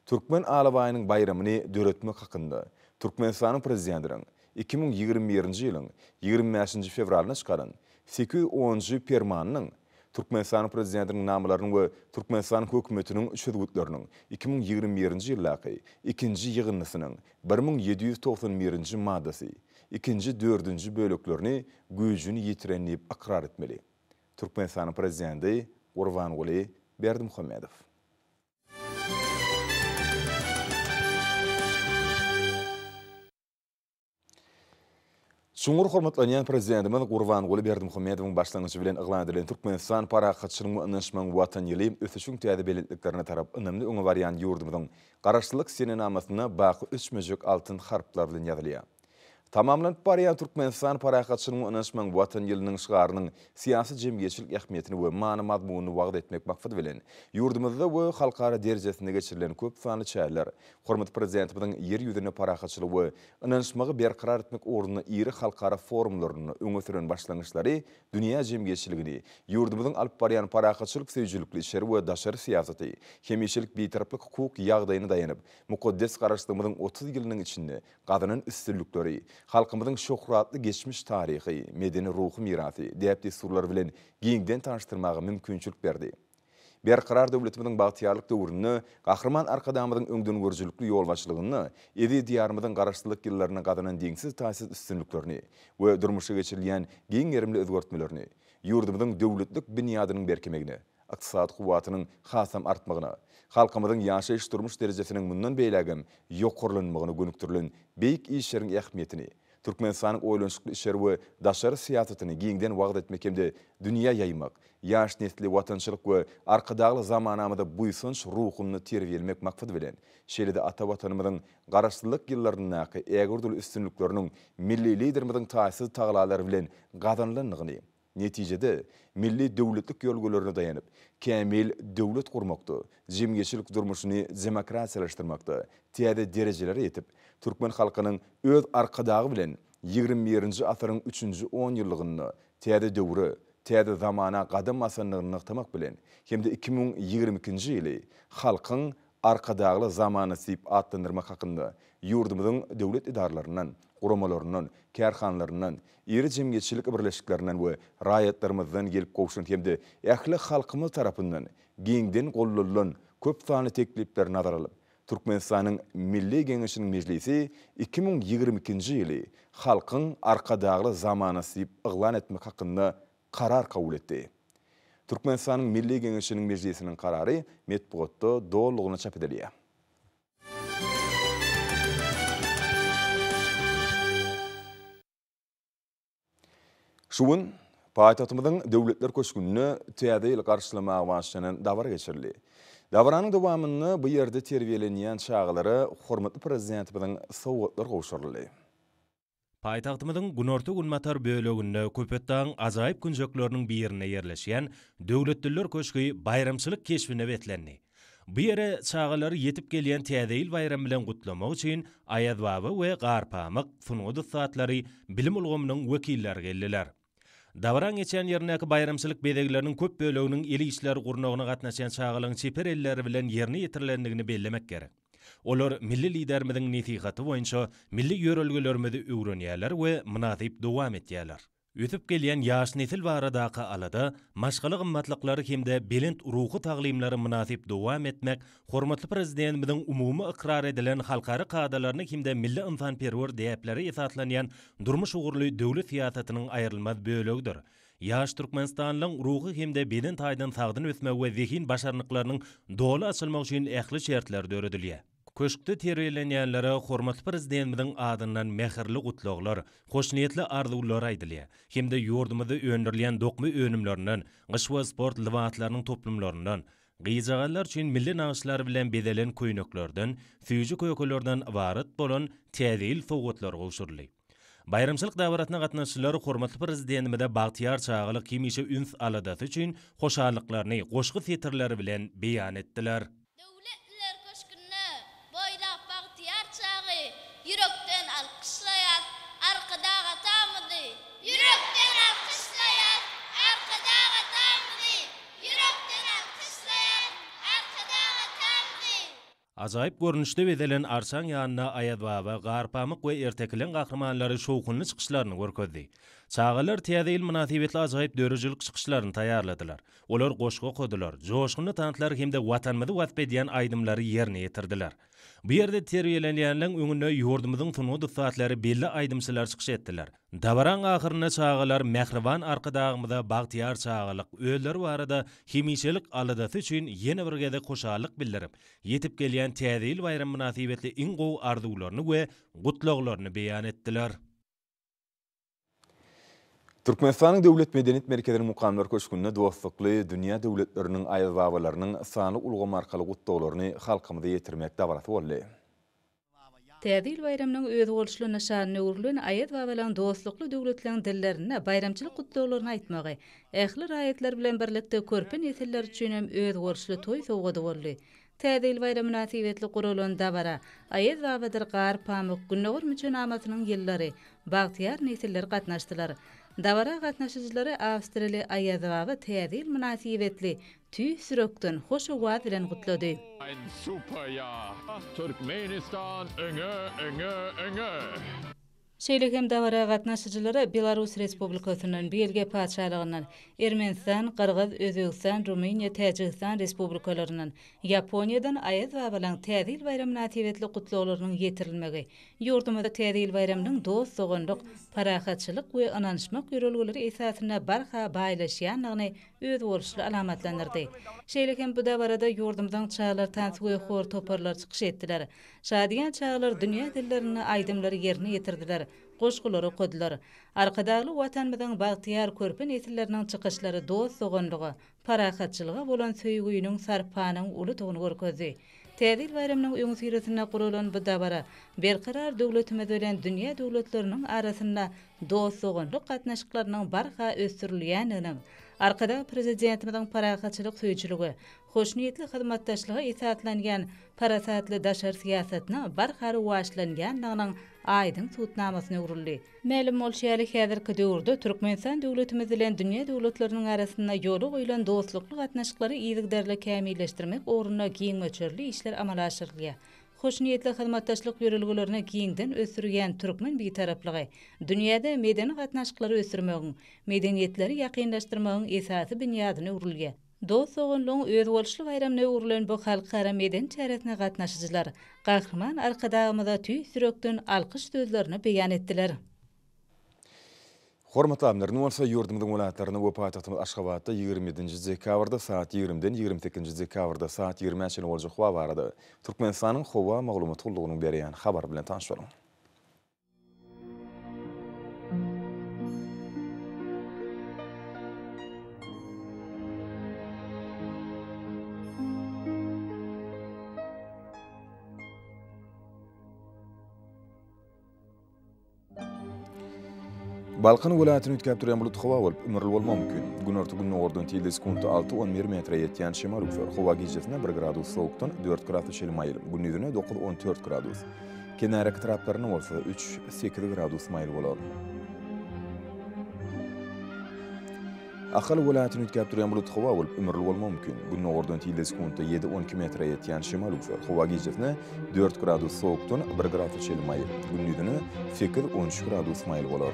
Türkmen Alabayının bayramını döretmek hakkında Türkmenistan'ın prezidentinin 2021-nji ýylyň 25-nji fevralyna çykaran 810-njy permanynyň Türkmenistan'ın prezidentinin namalaryny we Türkmenistan'ın hökümetiniň şöhretlerini 2021-nji ýyllaky ikinji ýygynlysynyň 1791-nji maddasy, ikinji 4-nji böleklerini güýjüni ýitirenip akrar etmeli. Türkmenistan'ın prezidenti Gurbanuly Berdimuhammedow. Şuňur hormatlanýan prezidentimiz Gurbanuly Berdimuhammedowyň başlangyjy bilen yglan edilen Türkmenistan parahatçylygyny ynanşmaň watan ýyly ötüşiň täze belekliklerine tarap önemli öňe barýan ýurdumyzyň garaşlyk senenamasyna baky 3 möjük altyn harplar bilen ýazylýar. Tamamlanyp barýan Türkmenistan parahatçylygyny ynanşmaň watan ýylynyň şygarynyň siýasy jemgyýetçilik ähmiýetini we many mazmunyny wagt etmek maksady bilen ýurdumyzda we halkara derejesinde geçirilen köp sanly çäýler hormat prezidentimizin yer ýüzüne parahatçylygy we ynanşmagy berqarar etmek orduny iri halkara forumlaryny öňe süren başlangyçlary dünýä jemgyýetçiligini ýurdumyzyň alyp barýan parahatçylyk seýjilikli işleri we daşary siýasaty hemişelik bitaraplyk hukuk ýagdaýyna daýanyp mukaddes garaşdyrmyzyň 30 ýylynyň içinde gadynyň üstünlükleri halkymyzyň şöhratly geçmiş tarihi, medeni ruhy mirasy, däpli surlar bilen giňden tanıştyrmagy mümkinçilik berdi. Berqarar döwletimiziň bagtýarlyk döwrüni, gahrman arkadamyzyň öňden görjülükli ýolbaşçylygyny, edi diýarymyzyň garaşdylyk ýyllaryna gadynyň diňsiz taýsız üstünlüklerini we durmuşa geçirilýän giň erimli özgertmelerini, ýurdumyzyň döwletlik binýadynyň berkemegini, iqtisad kuwatynyň hasam artmagyna, halkymyzyň ýaşaýyş durmuş derejesiniň mundan beýlegem ýokurlanmagyna gönüktirilen beýik işleriň ähmiýetini, Türkmenistanyň oýlanşykly işleri we daşary siýasatyny giňden wagt etmek hemde dünýä ýaymak, ýaş nesli watançylyk we arkadagly zamanamyda buýsunç ruhuny terbiýelemek maksady bilen şeýle-de ata watanymyzyň garaşdylyk ýyllarynyň ägirdil üstünlükleriniň milli liderimiziň taýsy taglaalary bilen gazanlanlygyny, netijede milli döwletlik ýolgalaryna daýanyp kämil döwlet gurmakda, jemgyýetçilik durmuşyny demokratiýalaşdyrmakda täze derejelere ýetip Türkmen halkynyň öz arkadagy bilen 21-nji asyryň 3-nji 10 ýyllygyny täze döwre, täze zamana gadam basanlygyny nyktamak bilen hemde 2022-nji ýyly halkyň arkadagly zamany syp atlandyrmak hakynda ýurdumyzyň döwlet idaralarynyň, guramalarynyň, kärhanlarynyň, iri jemgyýetçilik birleşiklerinden we raýatlarymyzdan gelip gowşan hemde ähli halkymyz tarapyndan giňden gollanılan köp sanly teklipler nazara alyp Türkmenistanyň Milli Geňeşiniň meclisi 2022-nji ýyly halkyň arkadagly zamany syp yglan etmek hakynda karar kabul etdi. Türkmenistanyň Milli Geňeşiniň meclisiniň karary metbuatda dolugyna çap edilýär. Şuň paýtagtymyzyň döwletler köşkünini täze ýyl garşylamagy başlanan dawra geçirildi. Dawranyň dowamyny bu ýerde terbiýelenýän çağlary hormatly prezidentimizin sowgatlar gowşurly. Paytaxtymyzyň Gunorta Gunmatar bölегinde köpetdaň ajaýyp günjökleriniň birine ýerleşýän döwletliler köşkü bayramçylyk keşfine betlendi. Bu ýere çağalary ýetip gelýän täze ýyl bayram bilen gutlamak üçin Aýaz baba we Garpamyk Fungudy satlary bilim ulgamynyň wekilleri geldiler. Dawran geçen ýerindäki bayramçylyk bedegleriniň köp böleginiň eli işleri gurnagyna gatnaşan çağalyň çeper elleri bilen ýerine ýetirilendigini bellemek gerek. Olar milli liderimiziň nesihaty boýunça milli ýörelgelerimizi öwrenýärler we münasip dowam etýärler. Ötüp gelýän ýaş nesil baradaky alada maşgaly gymmatlyklary hemde belent ruhy taglimlary münasip dowam etmek, hormatly prezidentimiziň umumy ikrar edilen halkary kadalaryny hemde milli insanperwer diýipleri esaslanýan durmuş ugurly döwlet siýasatynyň aýrylmaz bölegdir. Ýaş Türkmenistanyň ruhy hemde belent aýdan sagdyn ösmek we zihin başarnyklarynyň doly açylmak üçin ähli şertler döredilýär. Köşkde terbiýelenýänlere hormatly prezidentimiziň adyndan mehirli gutlaglar, hoşniýetli arzuwlar aýdylýar. Hemde ýurdumyzda öndürilýän dokmy önümlerinden, gyş we sport liwatlarynyň toplumlaryndan, gyýjaganlar üçin milli naşylar bilen bedelen köýneklerden, süýji köýkelerden ibaret bolan täze ýyl sowgatlar goşurly. Bayramçylyk dawratyna gatnaşyjylar hormatly prezidentimize bagtyar çağalyk kimişe üns aladatı üçin hoşallyklaryny goşgy setirleri bilen beýan etdiler. Yürekten alkışlayan, arkada gatamıdı. Yürekten alkışlayan, arkada gatamıdı. Yürekten alkışlayan, arkada gatamıdı. Ajaýyp görnüşde bedelen arşan ýanyna Aýaz baba, Garpamyk we ertekilen gahrmanlary şowkunly çykyşlaryny görkezdi. Çağalar täze ýyl münasibetli ajaýyp dörejilik çykyşlaryny taýýarladylar. Olar goşga goýdylar, joşgyny tanıtlar hemde watanymyzy wasp edýän aýdymlary ýerine ýetirdiler. Bu ýerde terbiýelenýänleň öňünde ýurdumyzyň Fungudy satlary belli aýdymçylar çykyş etdiler. Dabaran ahyryna çağalar Mehriban arkadagymyza bagtyar çağalyk öýleri barada hemişelik aladatı üçin ýene bir gede hoşallyk bildirip, ýetip gelýän täze ýyl bayram münasibetli iň gowy arzuwlaryny we gutlaglaryny beýan etdiler. Türkmenistanyň döwlet medeniýet merkezleriniň mukamlar köşkünde dostlukly dünýä döwletleriniň Aýaz babalarynyň sany ulgamy arkaly gutlaglaryny halkymyza ýetirmek dawarat boldy. Täze ýyl bayramynyň öz bolşuly nişanyny öwrülen Aýaz babalaryň dostlukly döwletleriň dillerine bayramçylyk gutlaglaryny aýtmagy, ähli raýatlar bilen birlikde körpe nesiller üçin hem öz bolşuly toý sowgady boldy. Täze ýyl bayram münasibetli guralan dawara Aýaz babadyr Garpamyk Günnogur müçenamatynyň ýyllary bagtyar nesiller gatnaşdylar. Dawara gatnaşyjylary Awstriýaly Aýaz baba täze ýyl münasibetli tüý sürekden hoş owaz bilen gutlady. Ein super Jahr. Türkmenistan öňe. Şeýlehem dawara gatnaşyjylary Belarus Respublikasynyň Belge paçalygyndan, Ermenistan, Qırgyz, Özbegistan, Rumyniýa, Täjikistan respublikalarynyň, Ýaponiýadan Aýaz babalaryň täze ýyl bayram münasibetli gutlaglarynyň ýetirilmegi, ýurdumyzda täze ýyl bayramynyň dost, soganlyk, parahatçylyk we ananşmak ýörelgeleri esasyna barha baýlaşýanlygyny öz bolşuly alamatlandyrdy. Şeýlehem bu dawarada ýurdumyzyň çağlar tansy we hor toparlar çykyş etdiler. Şadiýan çağlar dünýä dillerini aýdymlary ýerine ýetirdiler. Goşgulary kodylar. Arkadaly watanymyzyň bagtyar körpe nesilleriniň çykyşlary dost soganlygy, parahatçylyga bolan söýgüýüniň sarpanyň uly görkezdi. Täze ýyl bayramynyň öňü sirasynda guralan bu dawara berkarar döwletimiz bilen dünýä döwletleriniň arasynda dost soganlyk gatnaşyklarynyň barha ösdürilýänini, arkada prezidentimiziň parahatçylyk söýçüligi, hoşniýetli hyzmatdaşlygy esaslanýan parasatly daşar siýasatyna barhary waşlanýanlygynyň aýdyn tutnamasyny öwrüldi. Ma'lum bolýarly häzirki döwürde Türkmenistan döwletimiz bilen dünýä döwletleriniň arasynda ýoly goýulan dostlukly gatnaşyklary ýygydarly kämilleşdirmek oruna giň möçerli işler amala aşyrylýar. Hoşniýetli hyzmatdaşlyk ýörelgelerini giňden ösürýän türkmen bitaraplygy, dünýäde medeni gatnaşyklary ösürmegiň, medeniýetleri ýakynlaşdyrmagyň esasy binýadyny öwrülýär. Dost soganlygyň öz bolşuly bayramyna öwrülen bu halkara meden çäretine gatnaşyjylar gahrman arkadagymyza tüý sürekden alkyş sözlerini beýan etdiler. Hormatly amlaryň bolsa ýurdumyzyň welaýatlaryna we paýtagtymyz Aşgabatda 27-nji dekabrda saat 20-den 28-nji dekabrda saat 20-çe boljak howa barady. Türkmenistanyň howa maglumat gullugynyň berýän habar bilen tanışalyň. Balkan vilayetini ütkep duran bulut hava bolup ömürlü bolma mümkün. Gün orta günün ordan tilde sekundu 6-11 metre yetken şemal uksar. Hava gecesine 1 gradus soğuktan 4 gradus şelim ayılım. Gündüzüne 9-14 gradus. Kenaraki taraflarına olsa 3-8 gradus mayıl bolar. Akal vilayetini ütkep duran bulut hava bolup ömürlü bolma mümkün. Günün ordan tilde sekundu 7-12 metre yetken şemal uksar. Hava gecesine 4 gradus soğuktan 1 gradus şelim ayılım. Gündüzüne 8-13 gradus mayıl bolar.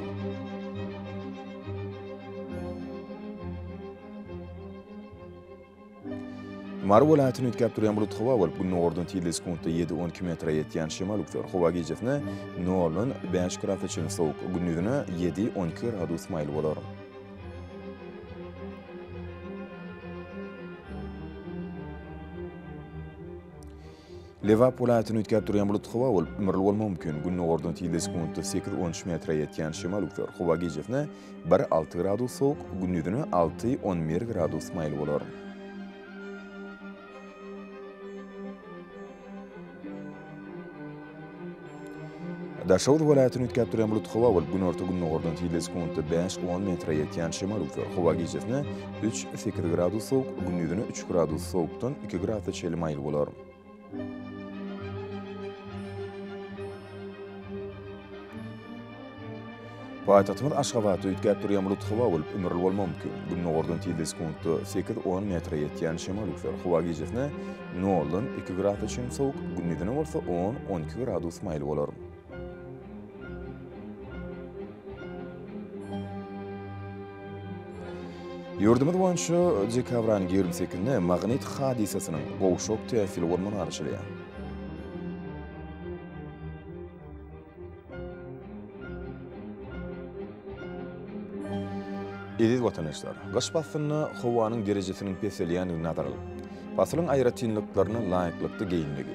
Mar vilayetini ütkep duran bulut hava bolup günün ordan tilde sekundu 7-12 metre yetken şemal uksar. Hava gecesine 0-5 gradus şelim soğuk. Gündüzüne 7-12 gradus mayıl bolar. Levap vilayetini ütkep duran bulut hava bolup ömürlü bolma mümkün. Günün ordan tilde sekundu 8-13 metre yetken şemal uksar. Hava gecesine 1-6 gradus soğuk. Gündüzüne 6-11 gradus mayıl bolar. Daşawud vilayetini ütkep duran bulut hava bolup gün orta günün ordan tilde sekundu 5-10 metre yetken şemal uksar. Hava gecesine 3-8 gradus soğuk. Gündüzüne 3 gradus soğuktan 2 gradus şelim ayıl bolar. Paytahtymyz Aşgabatda ütkep duran bulut hava bolup ömürlü bolma mümkün. Günün ordan tilde sekundu 8-10 metre yetken şemal uksar. Hava gecesine 0-2 gradus şelim soğuk. Gündüzüne bolsa 10-12 gradus mayıl bolar. Yurdumuz boýunça dekabranyň 28-nde magnit hadisasynyň gowşok täsiri bolmany arşylýar. Ediz vatandaşlar, gaş basyny howanyň derejesiniň peselýändigine nazar alyp, basylyň aýratynlyklaryna laýyklykda geyinligi.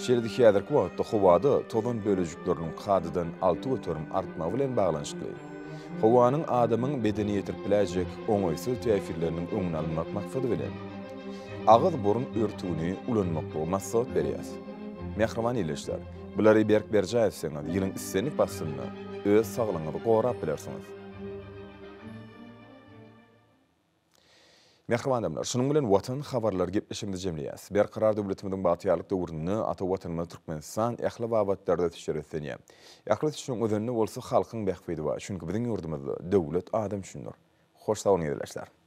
Şeýleki häzirki wagtda howada tozan bölejikleriniň kadydan 6 göterim artma bilen baglanyşly. Howanyň adamyň bedeni ýetirip biläjek oňoýsuz täsirleriniň öňüne almak maksady bilen agyz burun örtügini ulanmakda maksat berýär. Mehriban ýerleşler, bulary berk berjäýseniň ýylyň islenip basyny öz saglygyňyzy gorap bilersiňiz. Mehriban adamlar, şunun bilen watan habarlar gepleşiginde jemleýäs. Berqarar döwletimiziň batýarlyk döwründe ata watanymyz Türkmenistan ähli babatlarda teşekkür etýär. Ähli şunun özünde bolsa halkyň bähbidi bar. Çünki biziň ýurdumyzda döwlet adam üçindir. Hoş sağ olun ýerleşler.